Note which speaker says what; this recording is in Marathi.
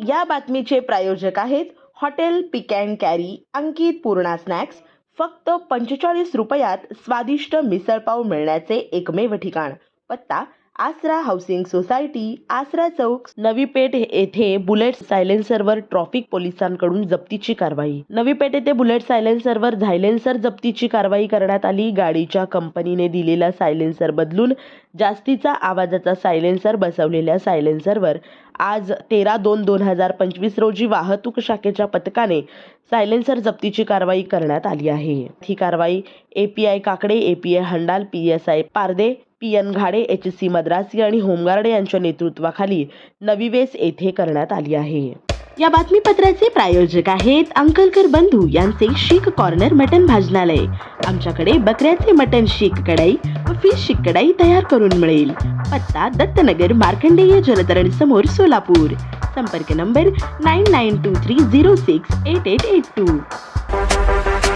Speaker 1: या बातमीचे प्रायोजक आहेत hotel pick and carry Ankit Purna snacks. फक्त 45 रुपयात स्वादिष्ट मिसळपाव मिळण्याचे एकमेव ठिकाण. पत्ता आसरा हाऊसिंग सोसायटी, आसरा चौक, नवी पेठ येथे बुलेट सायलेन्सरवर ट्रॅफिक पोलिसांकडून जप्तीची कारवाई. नवी पेठ येथे बुलेट सायलेन्सरवर सायलेन्सर जप्तीची कारवाई करण्यात आली. गाडीच्या कंपनीने दिलेला सायलेन्सर बदलून जास्तीचा आवाजाचा सायलेन्सर बसवलेल्या सायलेन्सरवर आज 13/2/2025 रोजी वाहतूक शाखेच्या पथकाने सायलेन्सर जप्तीची कारवाई करण्यात आली आहे. ही कारवाई API Kakade, API handle, PSI पारदे, PN Ghade, HC Madrasi आणि होमगार्ड यांच्या नेतृत्वाखाली नवी वेस येथे करण्यात आली आहे. या बातमीपत्राचे प्रायोजक आहेत अंकलकर बंधू यांचे शीख कॉर्नर मटन भोजनालय. आमच्याकडे बकऱ्याचे मटन शीख कढाई व फिश शीख कढाई तयार करून मिळेल. पत्ता दत्तनगर मार्कंडेय जलतरण समोर सोलापूर. संपर्क नंबर 9923068882.